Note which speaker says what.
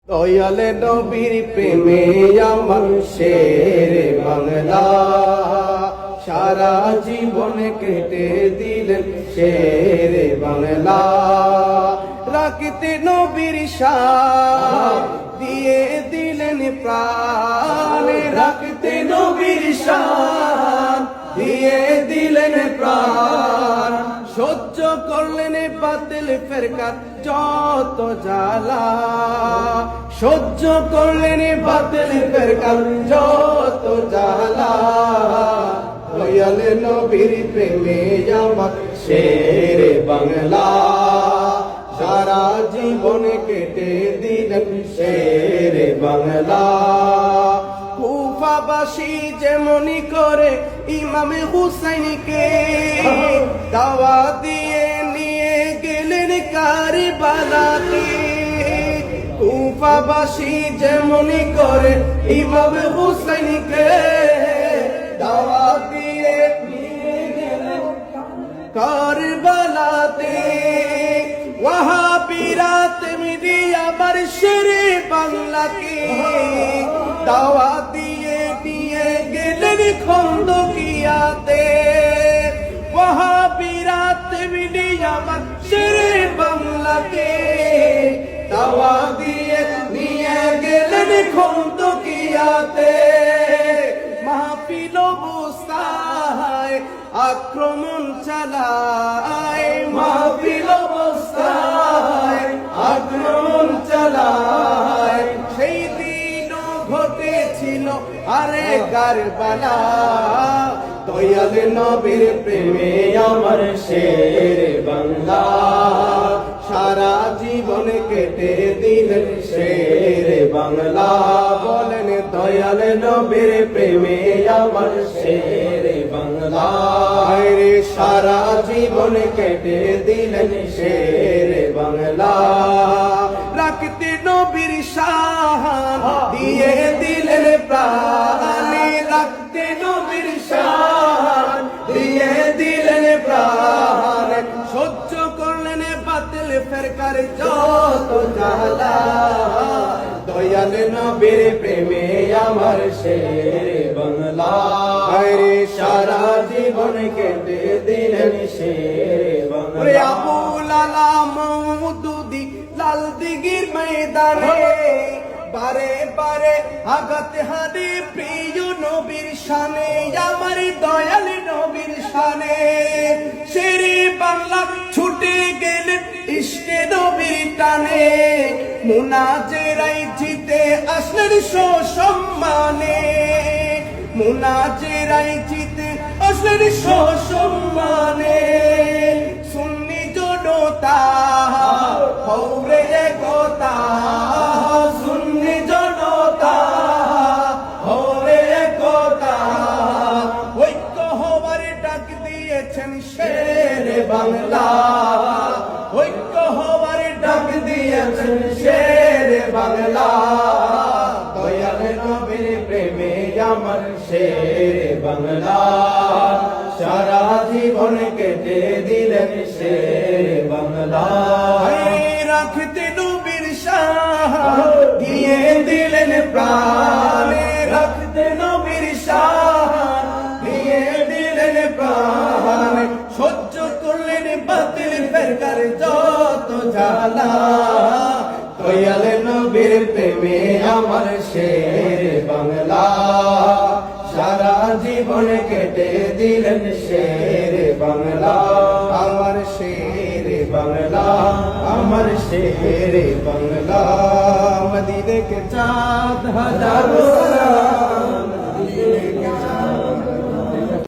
Speaker 1: দয়ালে নবীর প্রেমে আমার শের বাংলা, সারা জীবন কেটে দিলেন শের বাংলা। রাখতে নবীর শান দিয়ে দিলেন প্রাণ, রাখতে নবীর শান দিয়ে দিলেন প্রাণ। সহ্য করলেন বাতিল ফেরকার যত জ্বালা, সহ্য করলেন বাতিল ফেরকার যত জ্বালা। দয়ালে নবীর প্রেমে আমার শের বাংলা, সারা জীবন কেটে দিলেন শের বাংলা। কুফাবাসী যেমনি করে ইমাম হুসাইনকে দাওয়া দিয়ে নিয়ে গেলেন কারবালাতে। কুফাবাসী যেমনি করে ইমাম হুসাইনকে দাওয়া দিয়ে নিয়ে গেলেন কারবালাতে। ওয়াহাবীরা তেমনি আমার শেরে বাংলাকে দাওয়া দিয়ে নিয়ে গেলেন খন্দকিয়াতে। ওয়াহাবীরা তেমনি আমার শেরে বাংলাকে দাওয়া দিয়ে নিয়ে গেলেন খন্দকিয়াতে। মাহফিল অবস্থায় আক্রমণ চালায়, মাহফিল অবস্থায় আক্রমণ চালায়। সেই দিনও ঘটেছিল আরে কারবালা। দয়ালে নবীর প্রেমে আমার শের বাংলা, সারা জীবন কেটে দিলেন শের বাংলা। বলেন দয়ালে নবীর প্রেমে আমার শের বাংলা, রে সারা জীবন কেটে দিলেন শের বাংলা। রাখতে নবীর শান দিয়ে দিলেন প্রাণ, রাখতে নবীর শান দিয়ে দিলেন প্রাণ। সহ্য করলেন বাতিল ফেরকার যত জ্বালা। দয়ালে নবীর প্রেমে আমার শের বাংলা, রে সারা জীবন কেটে দিলেন শের বাংলা। আবুল আলা মওদুদি লাল দিঘির ময়দানে বারে বারে আঘাত হানে প্রিয় নবীর শানে, আমার দয়াল নবীর শানে। শেরে বাংলা ছুটে গেলেন ইশকে নবীর টানে। মুনাজেরাই জিতে আসলেন সসম্মানে, মুনাজেরাই জিতে আসলেন সসম্মানে। সুন্নি জনতা হৌরে একতা, সুন্নি জনতা হৌরে একতা। ঐক্য হওয়ার ডাক দিয়েছেন শের বাংলা, ঐক্য হওয়ার ডাক দিয়েছেন শের বাংলা। দয়ালে নবীর প্রেমে আমার শের বাংলা, সারা জীবন কেটে দিলেন শের বাংলা। রাখতে নবীর শান দিয়ে দিলেন প্রাণ, রাখতে নবীর শান দিয়ে দিলেন প্রাণ। সহ্য করলেন বাতিল ফেরকার যত জ্বালা। দয়ালে নবীর প্রেমে আমার শের বাংলা, সারা জীবন কেটে দিলেন শের বাংলা। আমার শের বাংলা, আমার শের বাংলা। মদিনে के चाँद हजारों